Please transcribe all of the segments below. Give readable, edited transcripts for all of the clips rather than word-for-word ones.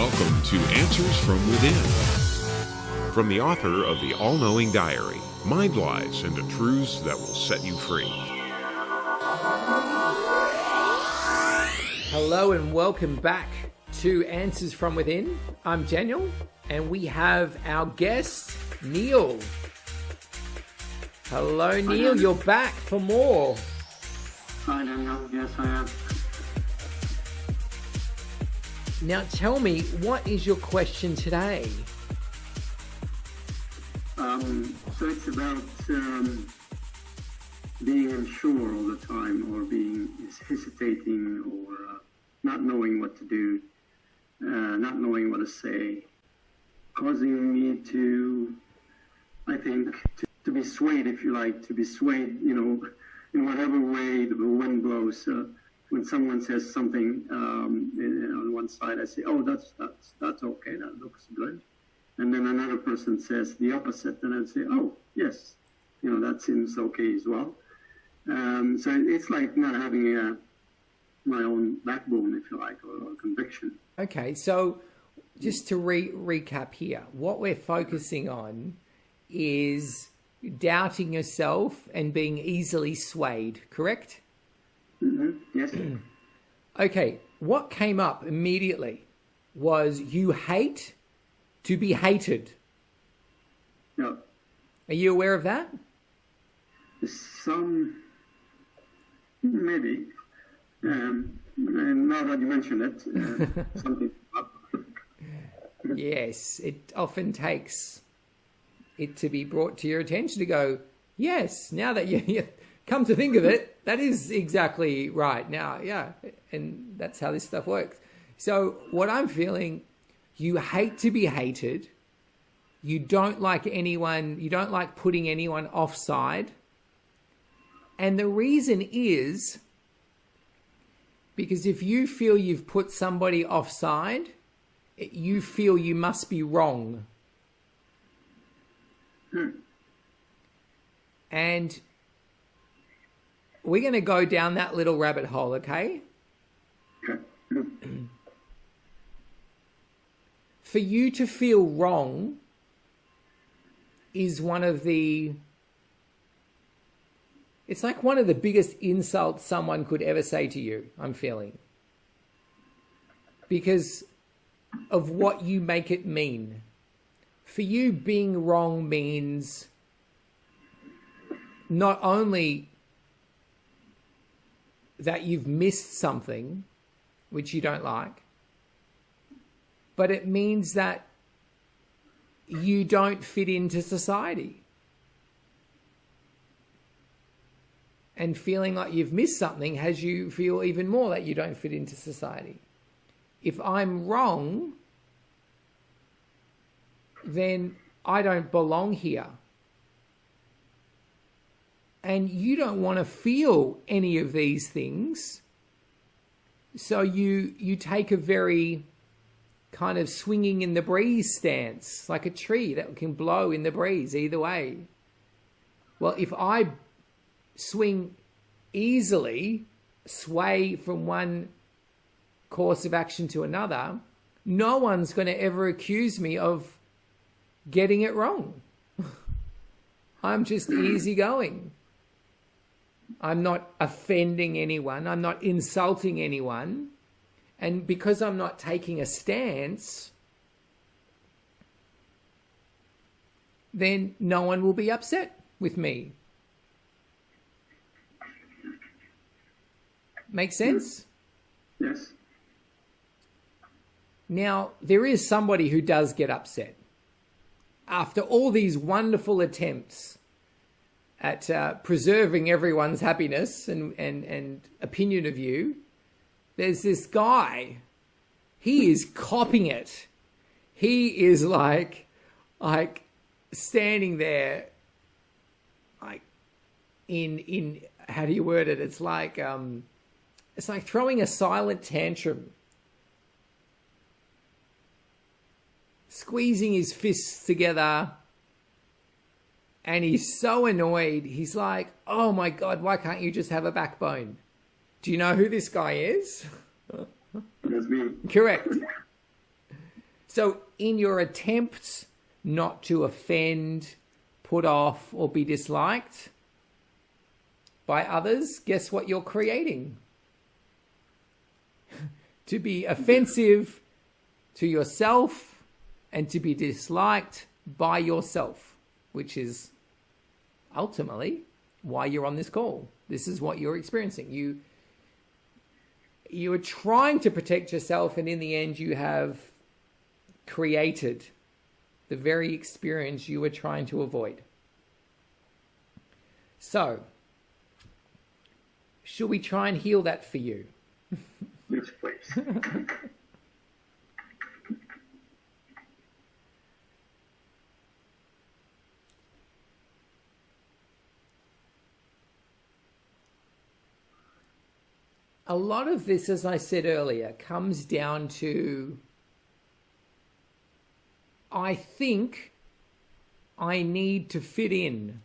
Welcome to Answers from Within. From the author of the All-Knowing Diary, Mind Lies into Truths that will set you free. Hello and welcome back to Answers from Within. I'm Daniel and we have our guest, Neil. Hello, Neil. You're back for more. Hi, Daniel. Yes, I am. Now tell me, what is your question today? So it's about being unsure all the time, or being hesitating, or not knowing what to do, not knowing what to say, causing me to, I think, to be swayed, if you like, to be swayed, in whatever way the wind blows. When someone says something on one side, I say, "Oh, that's okay. That looks good." And then another person says the opposite, and I'd say, "Oh, yes, that seems okay as well." So it's like not having my own backbone, if you like, or conviction. Okay, so just to recap here, what we're focusing on is doubting yourself and being easily swayed, correct? Mm-hmm. Yes. Okay, what came up immediately was you hate to be hated. No. Are you aware of that? Maybe. And now that you mention it, something up. Yes, it often takes it to be brought to your attention to go, yes, now that you come to think of it, that is exactly right now. Yeah. And that's how this stuff works. So what I'm feeling, you hate to be hated. You don't like anyone. You don't like putting anyone offside. And the reason is because if you feel you've put somebody offside, you feel you must be wrong. And we're going to go down that little rabbit hole, okay? For you to feel wrong is it's like one of the biggest insults someone could ever say to you, I'm feeling. Because of what you make it mean. For you, being wrong means not only that you've missed something which you don't like, but it means that you don't fit into society. And feeling like you've missed something has you feel even more that you don't fit into society. If I'm wrong, then I don't belong here. And you don't want to feel any of these things. So you take a very kind of swinging in the breeze stance, like a tree that can blow in the breeze either way. Well, if I swing easily, sway from one course of action to another, no one's going to ever accuse me of getting it wrong. I'm just easygoing. I'm not offending anyone. I'm not insulting anyone. And because I'm not taking a stance, then no one will be upset with me. Make sense? Yes. Now, there is somebody who does get upset. After all these wonderful attempts at preserving everyone's happiness and opinion of you, there's this guy. He is copying it. He is like standing there, like in how do you word it? It's like throwing a silent tantrum, squeezing his fists together. And he's so annoyed. He's like, oh my God, why can't you just have a backbone? Do you know who this guy is? That's me. Correct. So in your attempts not to offend, put off, or be disliked by others, guess what you're creating? To be offensive to yourself and to be disliked by yourself, which is ultimately why you're on this call. This is what you're experiencing. You are trying to protect yourself, and in the end you have created the very experience you were trying to avoid. So, should we try and heal that for you? Yes, please. A lot of this, as I said earlier, comes down to, I think I need to fit in.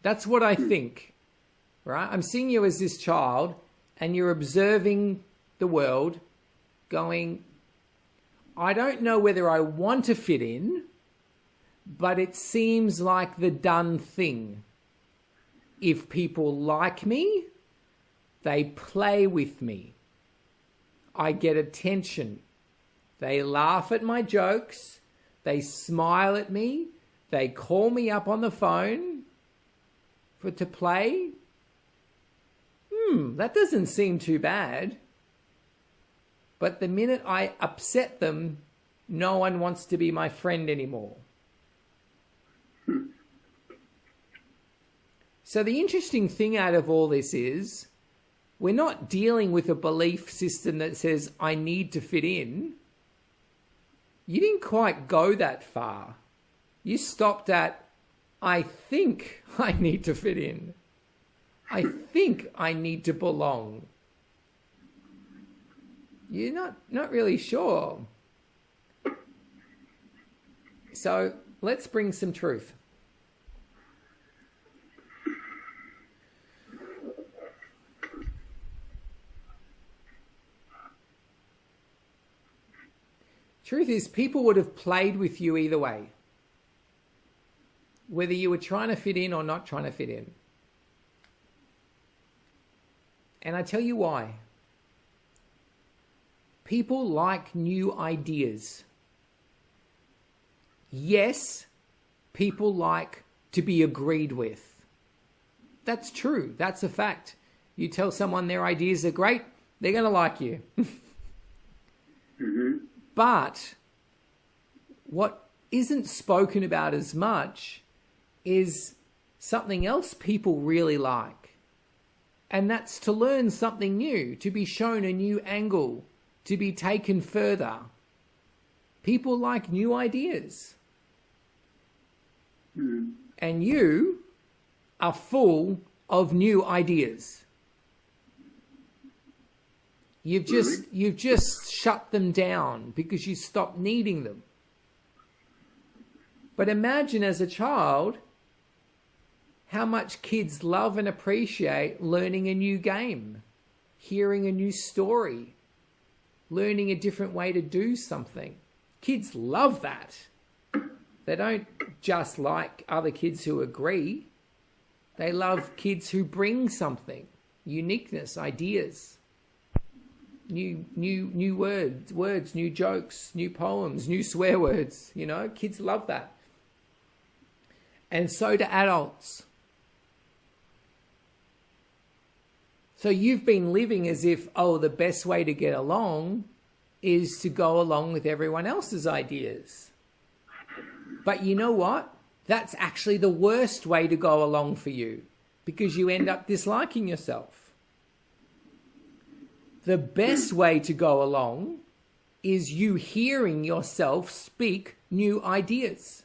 That's what I think, right? I'm seeing you as this child, and you're observing the world going, I don't know whether I want to fit in, but it seems like the done thing. If people like me, they play with me. I get attention. They laugh at my jokes. They smile at me. They call me up on the phone to play. That doesn't seem too bad. But the minute I upset them, no one wants to be my friend anymore. So the interesting thing out of all this is, we're not dealing with a belief system that says, I need to fit in. You didn't quite go that far. You stopped at, I think I need to fit in. I think I need to belong. You're not really sure. So let's bring some truth. Truth is, people would have played with you either way, whether you were trying to fit in or not trying to fit in. And I tell you why. People like new ideas. Yes, people like to be agreed with. That's true. That's a fact. You tell someone their ideas are great, they're going to like you. Mm-hmm. But what isn't spoken about as much is something else people really like. And that's to learn something new, to be shown a new angle, to be taken further. People like new ideas. Mm-hmm. And you are full of new ideas. You've just shut them down because you stopped needing them. But imagine as a child how much kids love and appreciate learning a new game, hearing a new story, learning a different way to do something. Kids love that. They don't just like other kids who agree. They love kids who bring something, uniqueness, ideas. New words, new jokes, new poems, new swear words, kids love that. And so do adults. So you've been living as if, the best way to get along is to go along with everyone else's ideas. But you know what? That's actually the worst way to go along for you, because you end up disliking yourself. The best way to go along is you hearing yourself speak new ideas.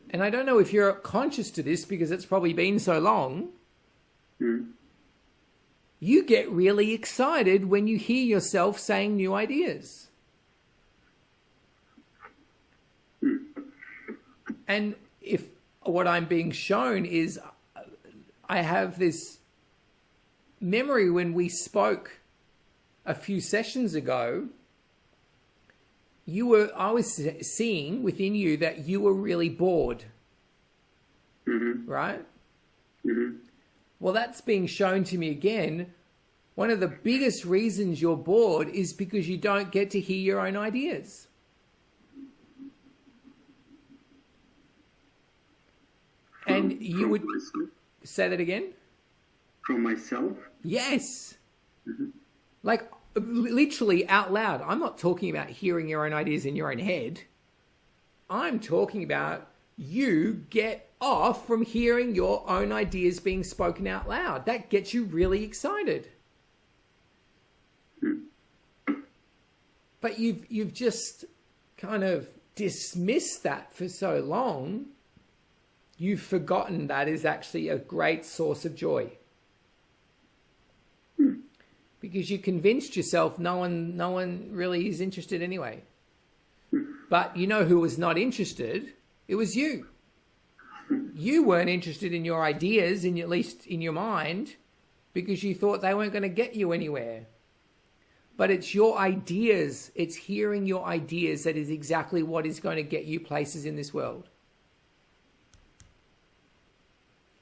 And I don't know if you're conscious to this because it's probably been so long. Mm-hmm. You get really excited when you hear yourself saying new ideas. And if what I'm being shown is, I have this memory when we spoke a few sessions ago, I was seeing within you that you were really bored, right? Well, that's being shown to me again. One of the biggest reasons you're bored is because you don't get to hear your own ideas. And you would say that again? From myself? Yes. Like literally out loud. I'm not talking about hearing your own ideas in your own head. I'm talking about you get off from hearing your own ideas being spoken out loud. That gets you really excited. But you've just kind of dismissed that for so long, you've forgotten that is actually a great source of joy. Because you convinced yourself no one really is interested anyway. But you know who was not interested? It was you. You weren't interested in your ideas, at least in your mind, because you thought they weren't going to get you anywhere. But it's your ideas, it's hearing your ideas that is exactly what is going to get you places in this world.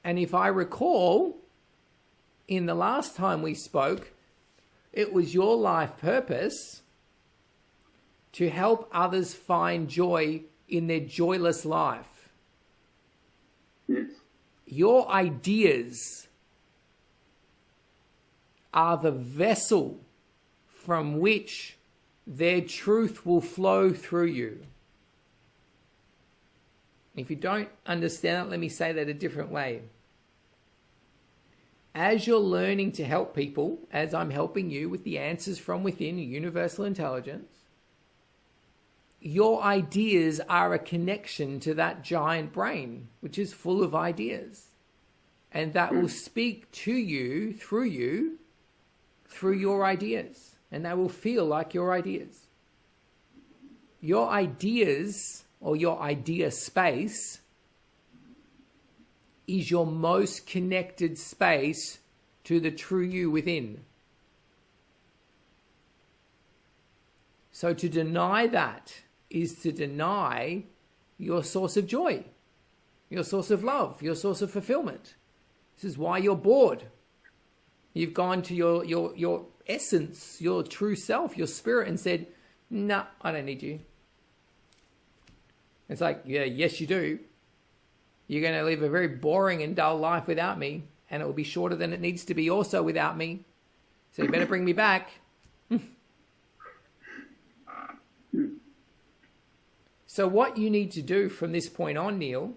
And if I recall, in the last time we spoke, it was your life purpose to help others find joy in their joyless life. Yes. Your ideas are the vessel from which their truth will flow through you. If you don't understand it, let me say that a different way. As you're learning to help people, as I'm helping you with the answers from within, universal intelligence, your ideas are a connection to that giant brain, which is full of ideas. And that will speak to you, through your ideas. And they will feel like your ideas. Your ideas, or your idea space, is your most connected space to the true you within. So to deny that is to deny your source of joy, your source of love, your source of fulfillment. This is why you're bored. You've gone to your essence, your true self, your spirit, and said, "No, I don't need you." It's like, yeah, yes, you do. You're going to live a very boring and dull life without me, and it will be shorter than it needs to be also without me. So you better bring me back. So what you need to do from this point on, Neil,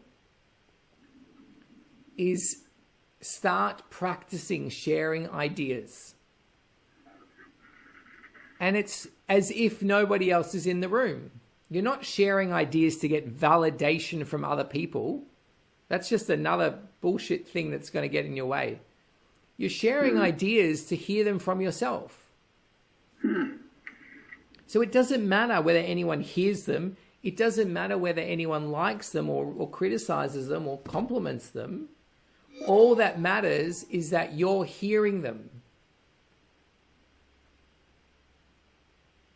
is start practicing sharing ideas. And it's as if nobody else is in the room. You're not sharing ideas to get validation from other people. That's just another bullshit thing that's going to get in your way. You're sharing ideas to hear them from yourself. So it doesn't matter whether anyone hears them. It doesn't matter whether anyone likes them or criticizes them or compliments them. All that matters is that you're hearing them.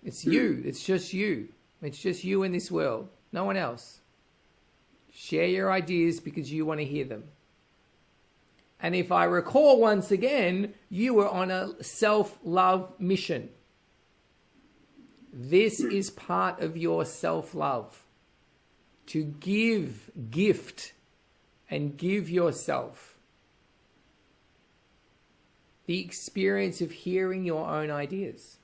It's you. It's just you. It's just you in this world. No one else. Share your ideas because you want to hear them. And if I recall once again, you were on a self-love mission. This is part of your self-love. To gift, and give yourself the experience of hearing your own ideas.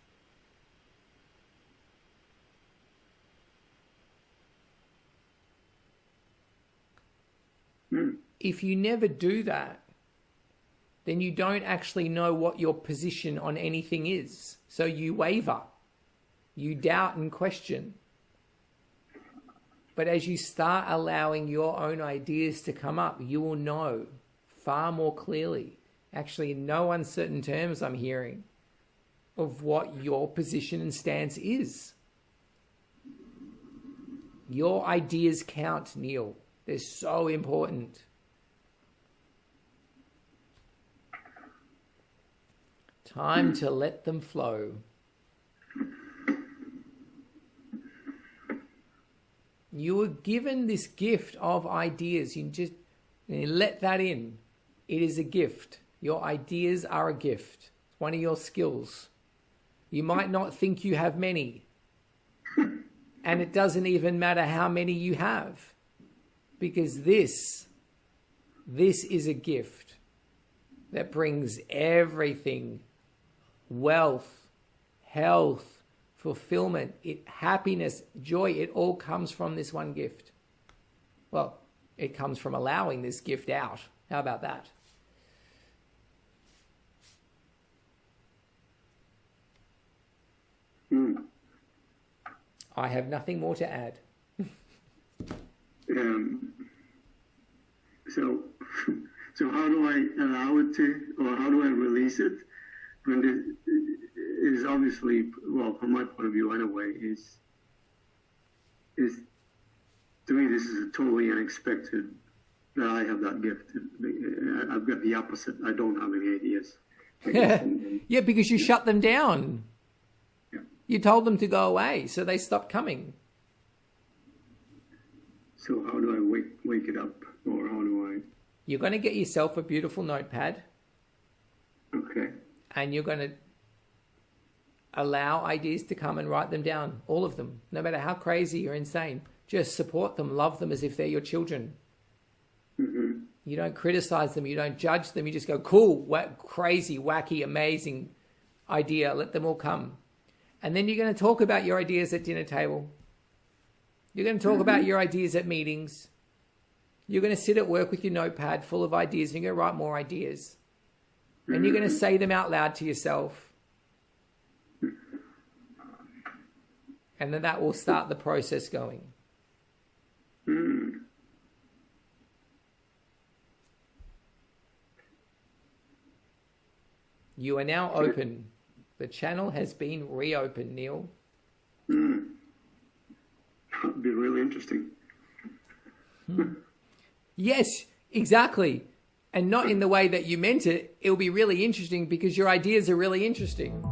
If you never do that, then you don't actually know what your position on anything is. So you waver, you doubt and question. But as you start allowing your own ideas to come up, you will know far more clearly, actually in no uncertain terms I'm hearing, of what your position and stance is. Your ideas count, Neil. They're so important. Time to let them flow. You were given this gift of ideas. You let that in. It is a gift. Your ideas are a gift. It's one of your skills. You might not think you have many. And it doesn't even matter how many you have. Because this is a gift that brings everything. Wealth, health, fulfillment, happiness, joy. It all comes from this one gift. Well, it comes from allowing this gift out. How about that? I have nothing more to add. So how do I allow it to, or how do I release it? When it is obviously, well, from my point of view anyway, is to me this is totally unexpected that I have that gift. I've got the opposite. I don't have any ideas. Yeah, because you shut them down. Yeah. You told them to go away, so they stopped coming. So how do I wake it up, or how do I? You're going to get yourself a beautiful notepad. Okay. And you're going to allow ideas to come and write them down, all of them, no matter how crazy or insane. Just support them, love them as if they're your children. Mm-hmm. You don't criticize them, you don't judge them, you just go, cool, crazy, wacky, amazing idea, let them all come. And then you're going to talk about your ideas at dinner table. You're going to talk about your ideas at meetings. You're going to sit at work with your notepad full of ideas, and you're going to write more ideas. And you're going to say them out loud to yourself. And then that will start the process going. You are now open. The channel has been reopened, Neil. That'd be really interesting. Yes, exactly. And not in the way that you meant it. It'll be really interesting because your ideas are really interesting.